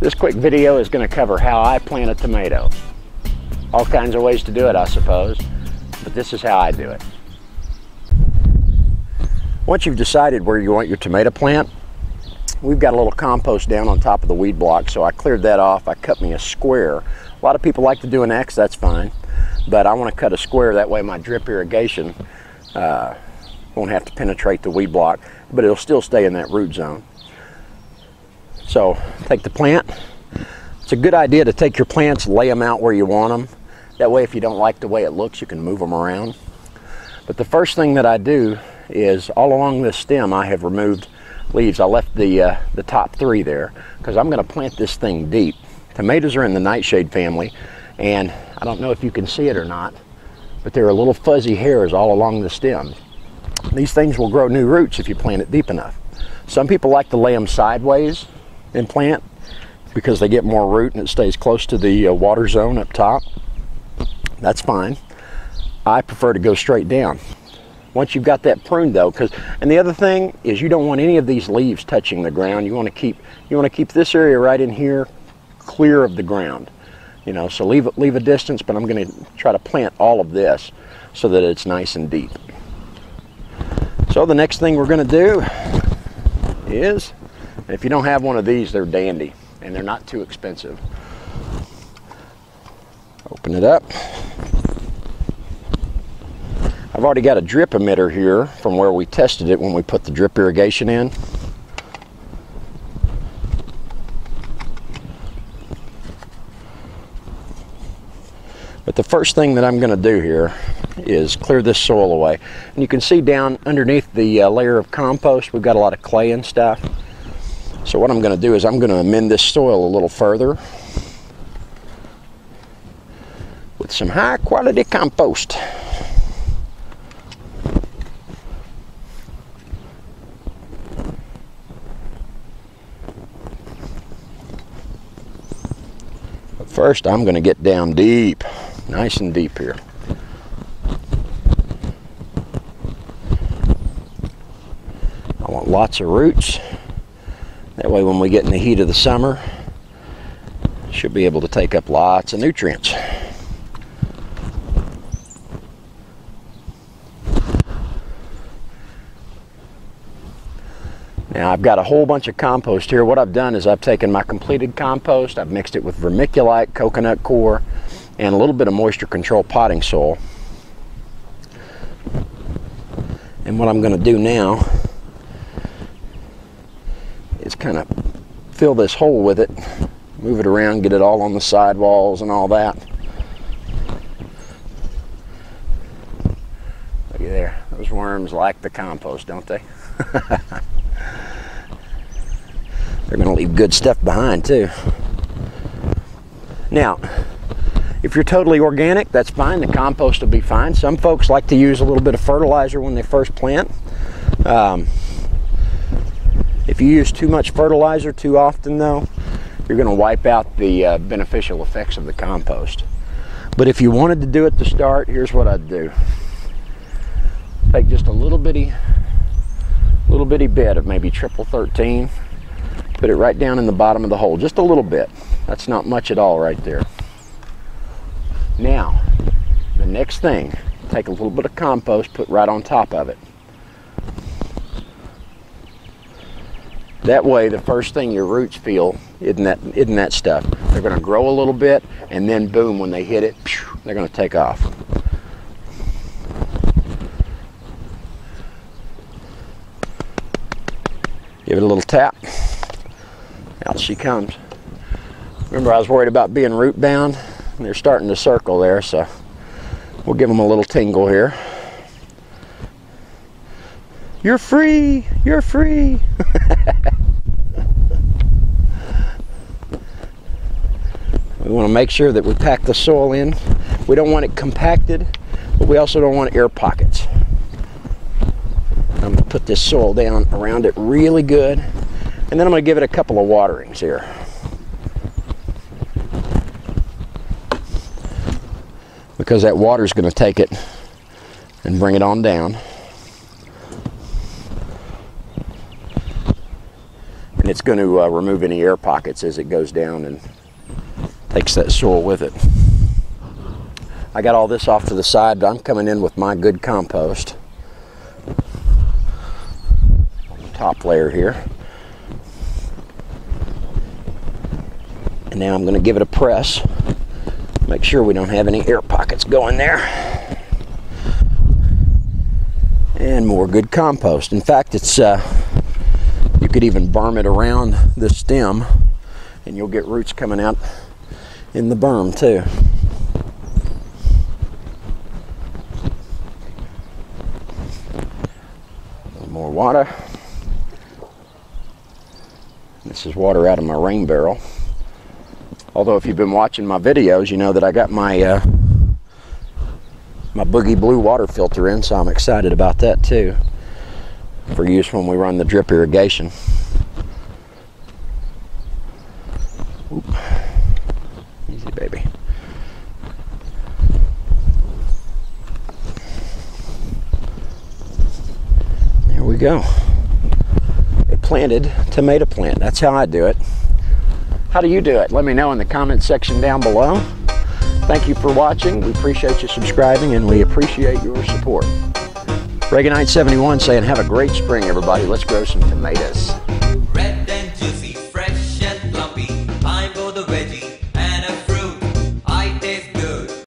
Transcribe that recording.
This quick video is going to cover how I plant a tomato. All kinds of ways to do it, I suppose, but this is how I do it. Once you've decided where you want your tomato plant, we've got a little compost down on top of the weed block, so I cleared that off. I cut me a square. A lot of people like to do an X, that's fine, but I want to cut a square, that way my drip irrigation won't have to penetrate the weed block, but it'll still stay in that root zone. So take the plant. It's a good idea to take your plants, lay them out where you want them. That way if you don't like the way it looks, you can move them around. But the first thing that I do is all along this stem I have removed leaves. I left the top 3 there because I'm going to plant this thing deep. Tomatoes are in the nightshade family, and I don't know if you can see it or not, but there are little fuzzy hairs all along the stem. These things will grow new roots if you plant it deep enough. Some people like to lay them sideways and plant because they get more root and it stays close to the water zone up top. That's fine. I prefer to go straight down. Once you've got that pruned though, and the other thing is you don't want any of these leaves touching the ground. You want to keep this area right in here clear of the ground. You know, so leave a distance, but I'm going to try to plant all of this so that it's nice and deep. So the next thing we're going to do is, if you don't have one of these, they're dandy and they're not too expensive. Open it up. I've already got a drip emitter here from where we tested it when we put the drip irrigation in. But the first thing that I'm going to do here is clear this soil away. And you can see down underneath the layer of compost, we've got a lot of clay and stuff. So what I'm going to do is I'm going to amend this soil a little further with some high quality compost. But first I'm going to get down deep, nice and deep here. I want lots of roots. That way when we get in the heat of the summer, should be able to take up lots of nutrients. Now I've got a whole bunch of compost here. What I've done is I've taken my completed compost, I've mixed it with vermiculite, coconut coir, and a little bit of moisture control potting soil. And what I'm going to do now is kind of fill this hole with it, move it around, get it all on the sidewalls and all that. Looky there, those worms like the compost, don't they? They're going to leave good stuff behind too. Now, if you're totally organic, that's fine. The compost will be fine. Some folks like to use a little bit of fertilizer when they first plant. If you use too much fertilizer too often though, you're going to wipe out the beneficial effects of the compost. But if you wanted to do it to start, here's what I'd do. Take just a little bitty bit of maybe triple 13, put it right down in the bottom of the hole, just a little bit. That's not much at all right there. Now, the next thing, take a little bit of compost, put right on top of it. That way, the first thing your roots feel isn't that stuff. They're going to grow a little bit, and then boom, when they hit it, they're going to take off. Give it a little tap. Out she comes. Remember, I was worried about being root bound. They're starting to circle there, so we'll give them a little tingle here. You're free! You're free! We want to make sure that we pack the soil in. We don't want it compacted, but we also don't want air pockets. I'm going to put this soil down around it really good, and then I'm going to give it a couple of waterings here. Because that water is going to take it and bring it on down. and it's going to remove any air pockets as it goes down and takes that soil with it. I got all this off to the side, but I'm coming in with my good compost. Top layer here. And now I'm going to give it a press. Make sure we don't have any air pockets going there. And more good compost. In fact, it's you could even berm it around the stem and you'll get roots coming out in the berm too. A little more water. This is water out of my rain barrel. Although if you've been watching my videos, you know that I got my my Boogie Blue water filter in, so I'm excited about that too, for use when we run the drip irrigation. Oop. Easy, baby. There we go. A planted tomato plant. That's how I do it. How do you do it? Let me know in the comment section down below. Thank you for watching. We appreciate you subscribing, and we appreciate your support. Reaganite71 saying, have a great spring, everybody. Let's grow some tomatoes.